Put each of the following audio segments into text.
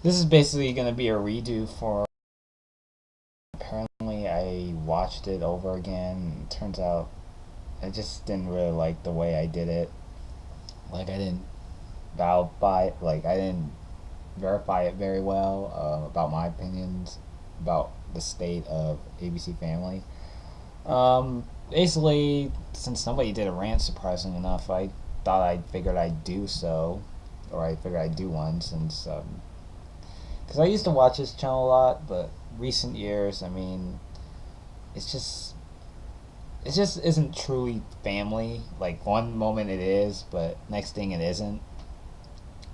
This is basically going to be a redo for. Apparently, I watched it over again. Turns out I just didn't really like the way I did it. Like, I didn't bow by it. Like, I didn't verify it very well about my opinions about the state of ABC Family. Basically, since nobody did a rant, surprising enough, I figured I'd do so, or I figured I'd do one since because I used to watch this channel a lot, but recent years, I mean, it's just it just isn't truly family. Like one moment it is, but next thing it isn't.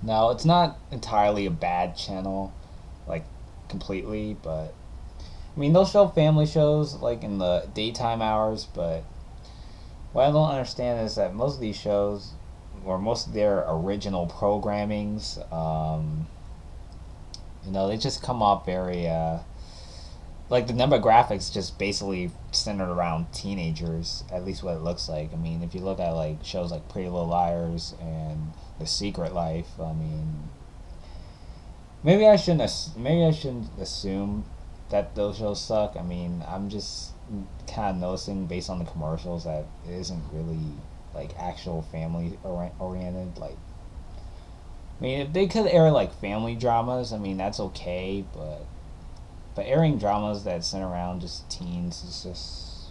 Now it's not entirely a bad channel, like completely, but I mean they'll show family shows like in the daytime hours, but what I don't understand is that most of these shows, or most of their original programmings, they just come off very like the demographics just basically centered around teenagers, at least what it looks like. I mean, if you look at like shows like Pretty Little Liars and The Secret Life, I mean, maybe I shouldn't assume that those shows suck. I mean, I'm just kind of noticing based on the commercials that it isn't really like actual family oriented. Like, I mean, if they could air like family dramas, I mean that's okay, but airing dramas that center around just teens is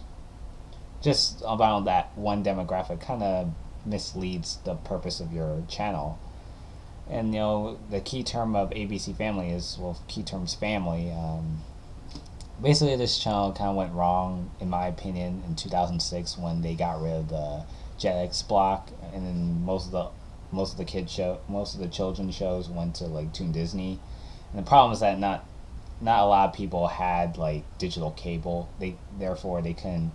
just about that one demographic kind of misleads the purpose of your channel. And the key term of ABC Family is, well, key term's family. Basically, this channel kind of went wrong, in my opinion, in 2006 when they got rid of the Jetix block, and then most of the children's shows went to like Toon Disney. And the problem is that not a lot of people had like digital cable. Therefore they couldn't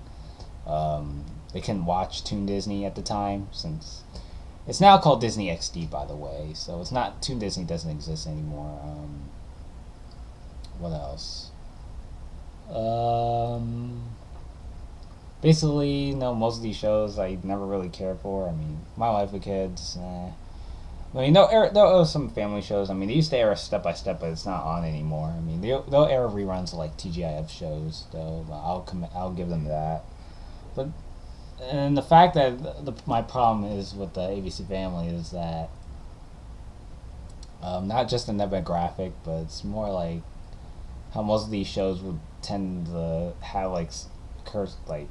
watch Toon Disney at the time, since it's now called Disney XD, by the way. So it's not Toon Disney doesn't exist anymore. What else? Um, Basically, most of these shows I never really cared for. I mean, My Life with Kids. I mean, there are some family shows. I mean, they used to air Step by Step, but it's not on anymore. I mean, they'll air reruns of like TGIF shows, though. I'll give them that. But and the fact that my problem is with the ABC Family is that not just the demographic, but it's more like how most of these shows would tend to have like curse like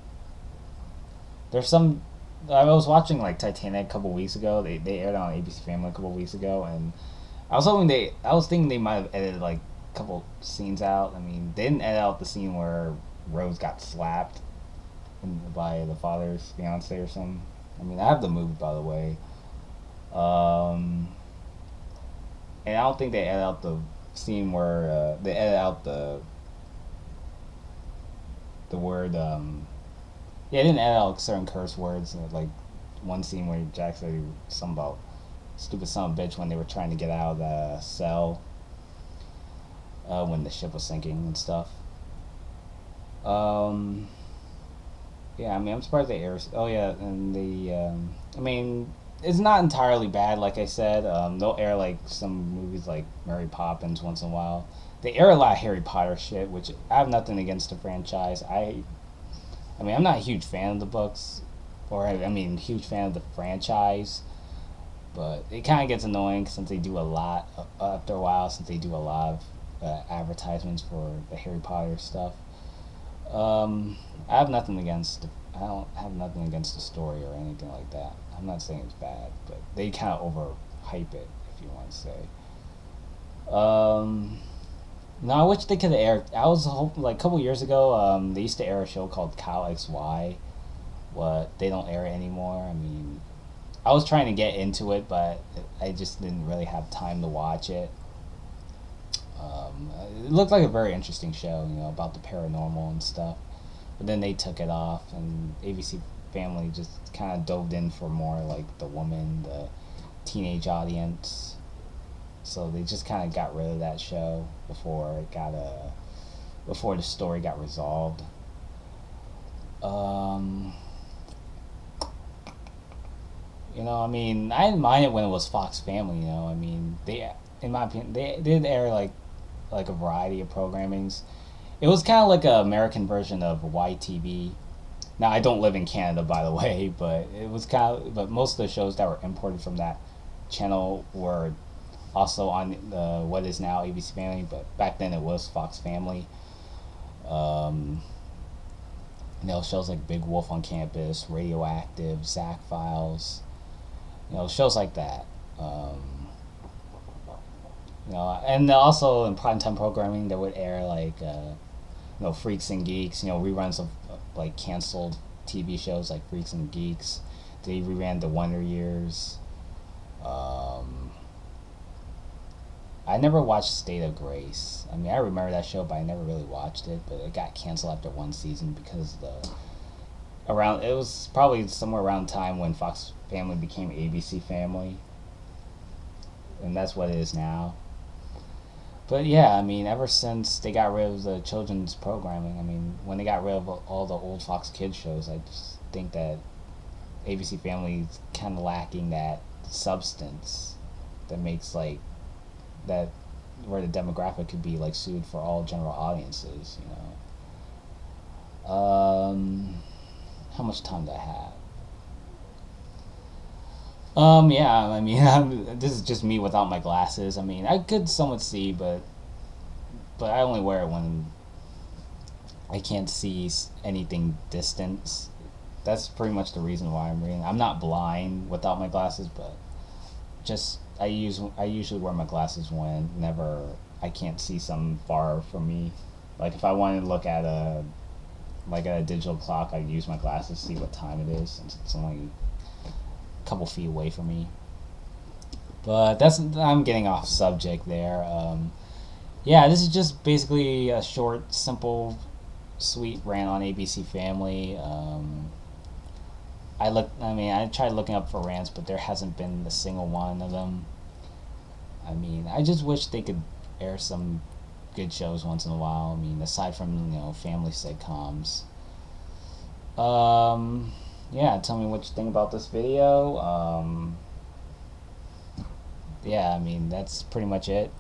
there's some. I was watching like Titanic a couple weeks ago. They aired on ABC Family a couple weeks ago, and I was thinking they might have edited like a couple scenes out. I mean, they didn't edit out the scene where Rose got slapped by the father's fiance or something. I mean, I have the movie, by the way. Um, and I don't think they edit out the scene where they edit out the word. Yeah, they didn't edit out certain curse words. Like one scene where Jack said something about stupid son of a bitch when they were trying to get out of the cell when the ship was sinking and stuff. Um, yeah, I mean, I'm surprised they air. Oh yeah, and I mean, it's not entirely bad. Like I said, they'll air like some movies like Mary Poppins once in a while. They air a lot of Harry Potter shit, which I have nothing against the franchise. I mean, I'm not a huge fan of the books, or I mean, huge fan of the franchise. But it kind of gets annoying since they do a lot after a while. Since they do a lot of advertisements for the Harry Potter stuff. I have nothing against. I don't have nothing against the story or anything like that. I'm not saying it's bad, but they kind of overhype it, if you want to say. Um, no, I wish they could have aired. I was hoping like a couple years ago. They used to air a show called Kyle XY. What they don't air it anymore. I mean, I was trying to get into it, but I just didn't really have time to watch it. It looked like a very interesting show, about the paranormal and stuff. But then they took it off, and ABC Family just kind of dove in for more like the woman, the teenage audience. So they just kind of got rid of that show before the story got resolved. Um, I mean, I didn't mind it when it was Fox Family. I mean, in my opinion, they did air like a variety of programmings. It was kind of like an American version of YTV. Now I don't live in Canada, by the way, but it was kind of. But most of the shows that were imported from that channel were also on the what is now ABC Family, but back then it was Fox Family. Um, shows like Big Wolf on Campus, Radioactive, Zack Files. Shows like that. And also in primetime programming, they would air like Freaks and Geeks. Reruns of like canceled TV shows like Freaks and Geeks. They reran the Wonder Years. Um, I never watched State of Grace. I mean, I remember that show, but I never really watched it. But it got canceled after one season because it was probably somewhere around time when Fox Family became ABC Family, and that's what it is now. But yeah, I mean, ever since they got rid of the children's programming, I mean, when they got rid of all the old Fox Kids shows, I just think that ABC Family is kind of lacking that substance that makes like that where the demographic could be like suited for all general audiences. How much time do I have? Yeah, I mean, this is just me without my glasses. I mean, I could somewhat see, but I only wear it when I can't see anything distant. That's pretty much the reason why I'm reading. I'm not blind without my glasses, but just I usually wear my glasses whenever I can't see something far from me. Like if I wanted to look at a digital clock, I use my glasses to see what time it is, since it's only a couple feet away from me. But I'm getting off subject there. Yeah, this is just basically a short, simple, sweet rant on ABC Family. I tried looking up for rants, but there hasn't been a single one of them. I mean, I just wish they could air some good shows once in a while. I mean, aside from family sitcoms. Yeah, tell me what you think about this video. Yeah, I mean that's pretty much it.